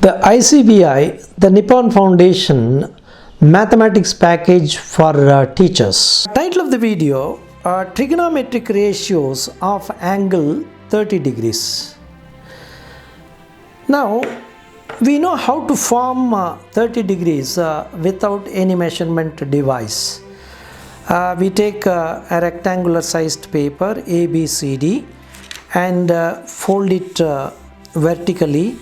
The ICEVI, the Nippon Foundation Mathematics Package for Teachers. Title of the video are Trigonometric Ratios of Angle 30 degrees. Now, we know how to form 30 degrees without any measurement device. We take a rectangular sized paper ABCD and fold it vertically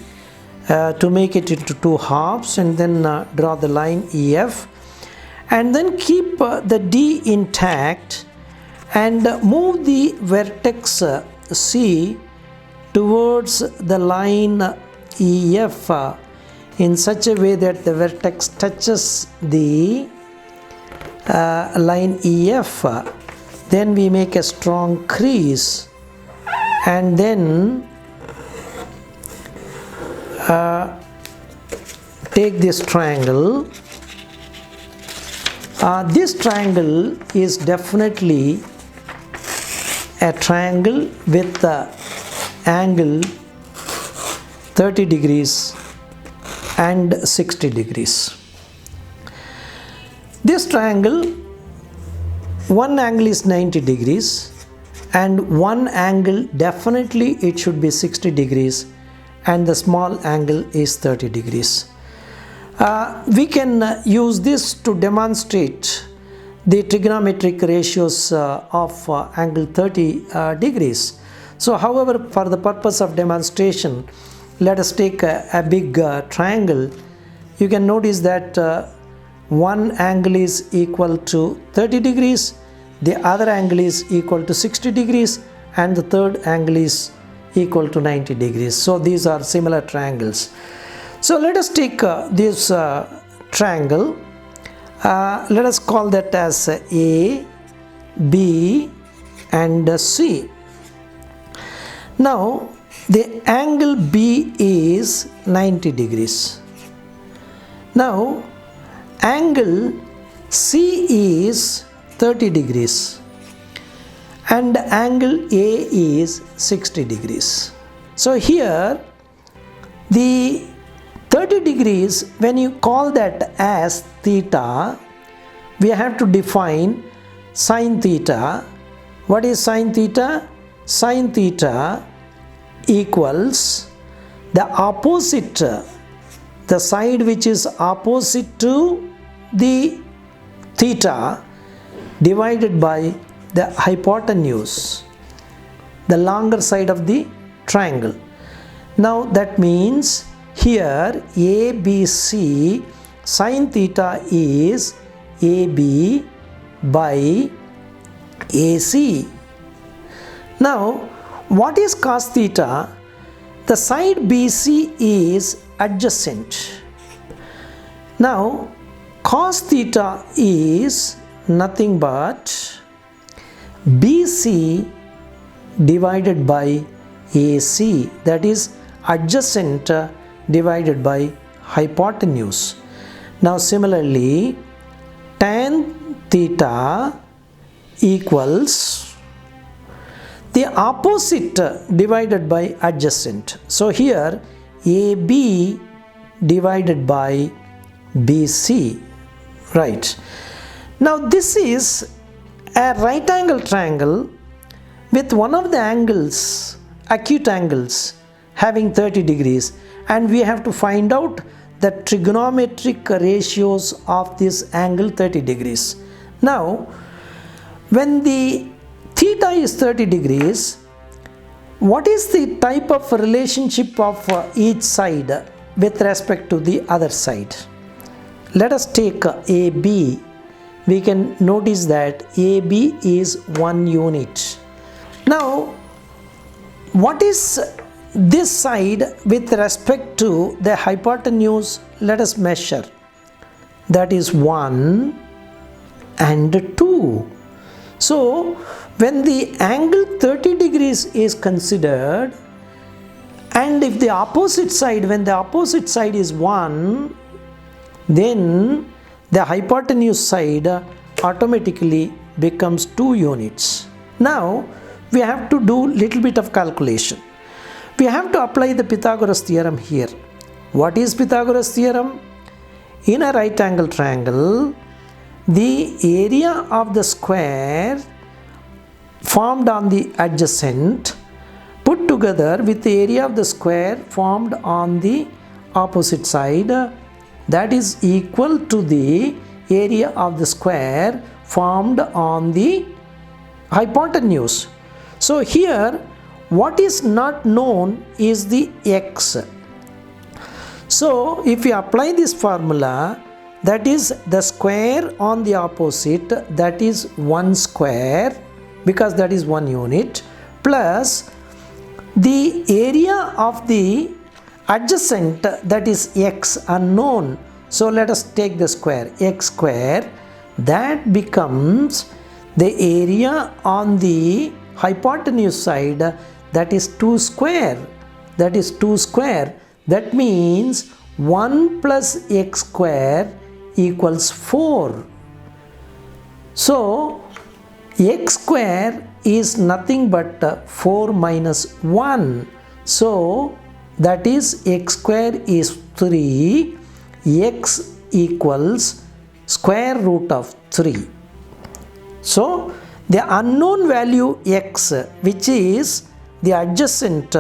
to make it into two halves, and then draw the line EF, and then keep the D intact and move the vertex C towards the line EF in such a way that the vertex touches the line EF. Then we make a strong crease and then take this triangle. This triangle is definitely a triangle with the angle 30 degrees and 60 degrees. This triangle, one angle is 90 degrees and one angle definitely it should be 60 degrees, and the small angle is 30 degrees. We can use this to demonstrate the trigonometric ratios of angle 30 degrees. So however, for the purpose of demonstration, let us take a big triangle. You can notice that one angle is equal to 30 degrees, the other angle is equal to 60 degrees, and the third angle is equal to 90 degrees. So these are similar triangles. So let us take this triangle. Let us call that as A, B and C. Now the angle B is 90 degrees. Now angle C is 30 degrees and angle A is 60 degrees. So here the 30 degrees, when you call that as theta, we have to define sine theta. What is sine theta? Sine theta equals the opposite, the side which is opposite to the theta divided by the hypotenuse, the longer side of the triangle. Now that means here ABC sine theta is AB by AC. Now what is cos theta? The side BC is adjacent. Now cos theta is nothing but BC divided by AC, that is adjacent divided by hypotenuse. Now similarly, tan theta equals the opposite divided by adjacent. So here AB divided by BC, right? Now this is a right angle triangle with one of the angles, acute angles, having 30 degrees, and we have to find out the trigonometric ratios of this angle 30 degrees. Now when the theta is 30 degrees, what is the type of relationship of each side with respect to the other side? Let us take AB. We can notice that AB is 1 unit. Now what is this side with respect to the hypotenuse? Let us measure. That is 1 and 2. So when the angle 30 degrees is considered, and if the opposite side, when the opposite side is 1, then the hypotenuse side automatically becomes 2 units. Now we have to do little bit of calculation. We have to apply the Pythagoras theorem here. What is Pythagoras theorem? In a right angle triangle, the area of the square formed on the adjacent put together with the area of the square formed on the opposite side, that is equal to the area of the square formed on the hypotenuse. So here what is not known is the x. So if you apply this formula, that is the square on the opposite, that is 1 square, because that is 1 unit, plus the area of the adjacent, that is x, unknown. So let us take the square, x square, that becomes the area on the hypotenuse side, that is 2 square. That is 2 square. That means 1 plus x square equals 4. So x square is nothing but 4 minus 1. So that is x square is 3. X equals square root of 3. So the unknown value x, which is the adjacent,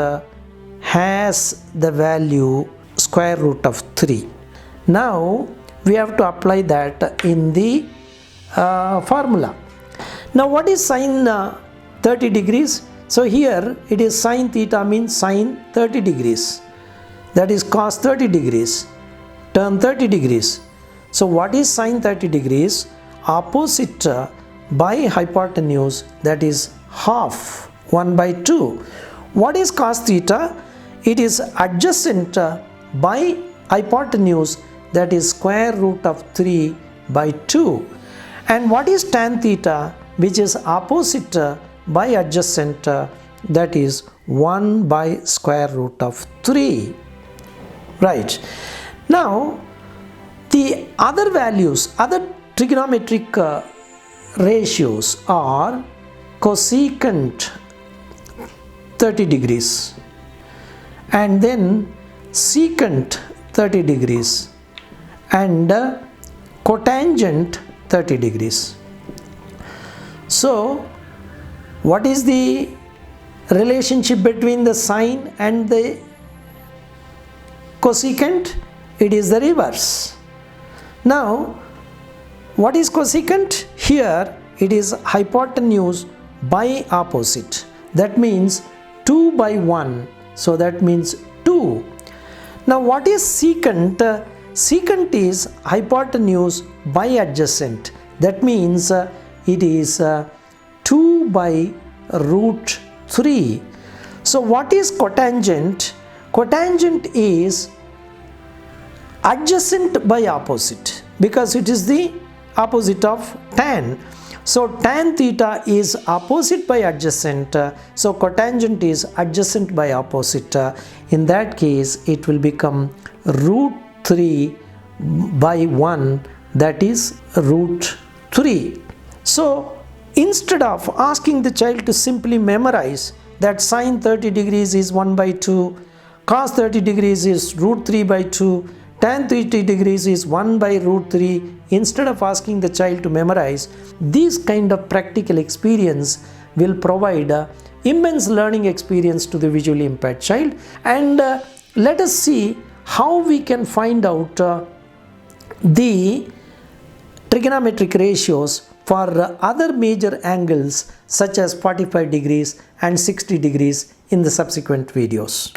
has the value square root of 3. Now we have to apply that in the formula. Now what is sine 30 degrees? So here it is sine theta means sine 30 degrees. That is cos 30 degrees, tan 30 degrees. So what is sine 30 degrees? Opposite by hypotenuse, that is half, 1 by 2. What is cos theta? It is adjacent by hypotenuse, that is square root of 3 by 2. And what is tan theta, which is opposite by adjacent, that is 1 by square root of 3. Right. Now the other values, other trigonometric ratios are cosecant 30 degrees and then secant 30 degrees and cotangent 30 degrees. So what is the relationship between the sine and the cosecant? It is the reverse. Now what is cosecant? Here it is hypotenuse by opposite. That means 2 by 1. So that means 2. Now what is secant? Secant is hypotenuse by adjacent. That means it is 2 by root 3. So what is cotangent? Cotangent is adjacent by opposite, because it is the opposite of tan. So tan theta is opposite by adjacent, so cotangent is adjacent by opposite. In that case it will become root 3 by 1, that is root 3. So instead of asking the child to simply memorize that sine 30 degrees is 1 by 2, cos 30 degrees is root 3 by 2, tan 30 degrees is 1 by root 3, instead of asking the child to memorize, this kind of practical experience will provide immense learning experience to the visually impaired child. And let us see how we can find out the trigonometric ratios for other major angles such as 45 degrees and 60 degrees in the subsequent videos.